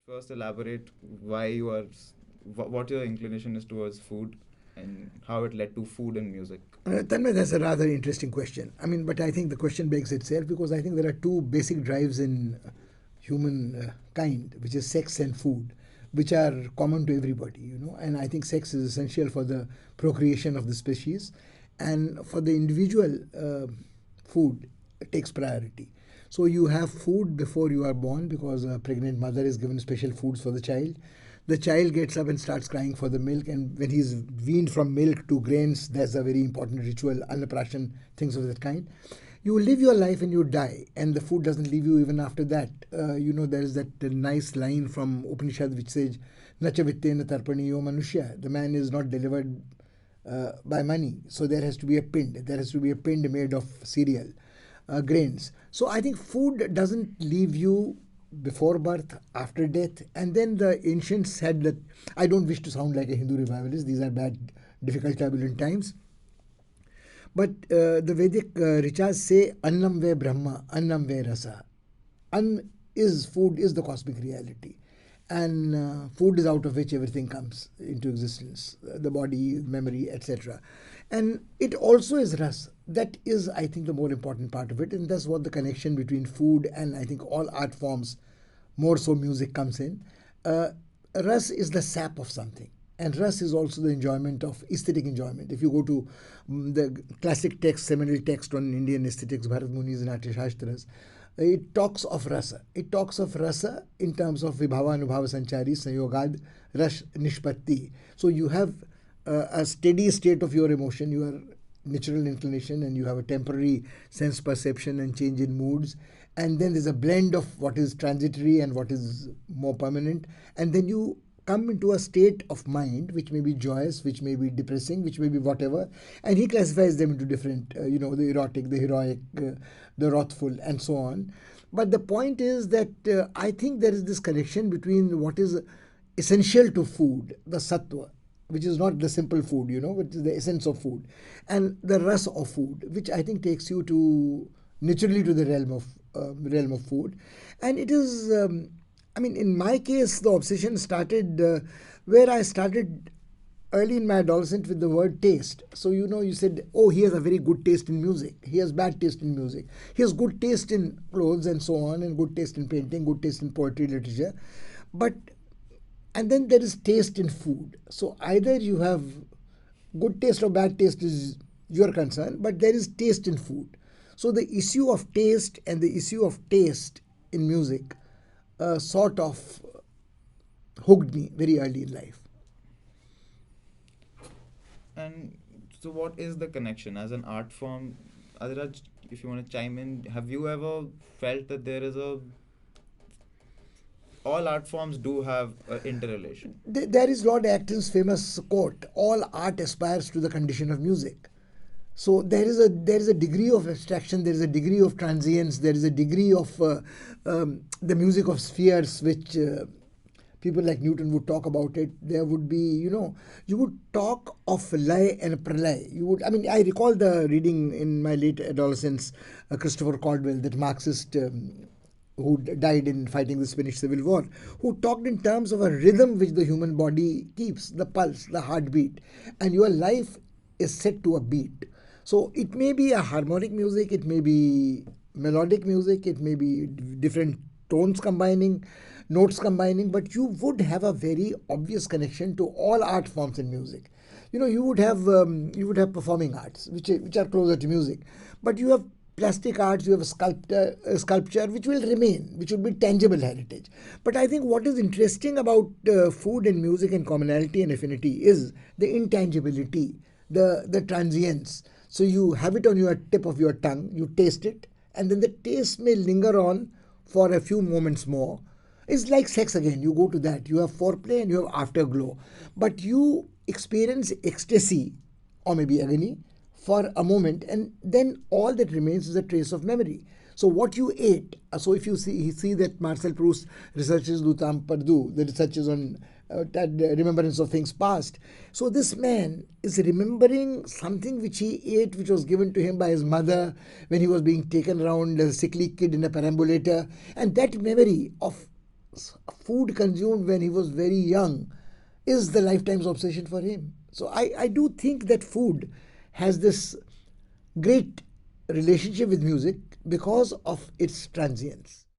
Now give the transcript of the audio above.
First, elaborate why you are, what your inclination is towards food, and how it led to food and music. Tanmay, that's a rather interesting question. I mean, but I think the question begs itself because I think there are two basic drives in human kind, which is sex and food, which are common to everybody, you know. And I think sex is essential for the procreation of the species, and for the individual, food takes priority. So you have food before you are born because a pregnant mother is given special foods for the child. The child gets up and starts crying for the milk, and when he's weaned from milk to grains, that's a very important ritual, annaprashan, things of that kind. You live your life and you die, and the food doesn't leave you even after that. You know, there is that nice line from Upanishad which says, Nacha vittena tarpaniyo manushya. The man is not delivered by money. So there has to be a pind. There has to be a pind made of cereal, grains. So I think food doesn't leave you before birth, after death. And then the ancients said that, I don't wish to sound like a Hindu revivalist, these are bad, difficult, turbulent times. But the Vedic Richas say, Annam ve Brahma, Annam ve Rasa. An is food, is the cosmic reality. And food is out of which everything comes into existence, the body, memory, etc. And it also is ras. That is, I think, the more important part of it. And that's what the connection between food and I think all art forms, more so music, comes in. Uh, Ras is the sap of something. And ras is also the enjoyment of aesthetic enjoyment. If you go to the classic text, seminal text on Indian aesthetics, Bharat Muni's Natya Shastras, it talks of rasa. It talks of rasa in terms of vibhava anubhava sanchari sanyogad rash nishpatti. So you have a steady state of your emotion, your natural inclination, and you have a temporary sense perception and change in moods. And then there's a blend of what is transitory and what is more permanent. And then you come into a state of mind which may be joyous, which may be depressing, which may be whatever, and he classifies them into different, the erotic, the heroic, the wrathful, and so on. But the point is that I think there is this connection between what is essential to food, the sattva, which is not the simple food, which is the essence of food, and the ras of food, which I think takes you to naturally to the realm of food, and it is. I mean, in my case, the obsession started where I started early in my adolescence with the word taste. So, you said, oh, he has a very good taste in music. He has bad taste in music. He has good taste in clothes and so on, and good taste in painting, good taste in poetry, literature. But, and then there is taste in food. So either you have good taste or bad taste is your concern, but there is taste in food. So the issue of taste and the issue of taste in music sort of hooked me very early in life. And so, what is the connection as an art form? Adiraj, if you want to chime in, have you ever felt that there is a all art forms do have an interrelation? There is Lord Acton's famous quote: "All art aspires to the condition of music." So there is a degree of abstraction, there is a degree of transience, there is a degree of the music of spheres, which people like Newton would talk about it. There would be, you would talk of lay and pralay. I recall the reading in my late adolescence, Christopher Caldwell, that Marxist who died in fighting the Spanish Civil War, who talked in terms of a rhythm which the human body keeps, the pulse, the heartbeat, and your life is set to a beat. So it may be a harmonic music, it may be melodic music, it may be different tones combining, notes combining, but you would have a very obvious connection to all art forms in music. You would have performing arts, which are closer to music, but you have plastic arts, you have a sculpture which will remain, which will be tangible heritage. But I think what is interesting about food and music and commonality and affinity is the intangibility, the transience. So you have it on your tip of your tongue, you taste it, and then the taste may linger on for a few moments more. It's like sex again. You go to that. You have foreplay and you have afterglow. But you experience ecstasy or maybe agony for a moment, and then all that remains is a trace of memory. So what you ate. So if you see that Marcel Proust researches du temps perdu, the researches on that remembrance of things past. So this man is remembering something which he ate, which was given to him by his mother when he was being taken around as a sickly kid in a perambulator, and that memory of food consumed when he was very young is the lifetime's obsession for him. So I do think that food has this great relationship with music because of its transience.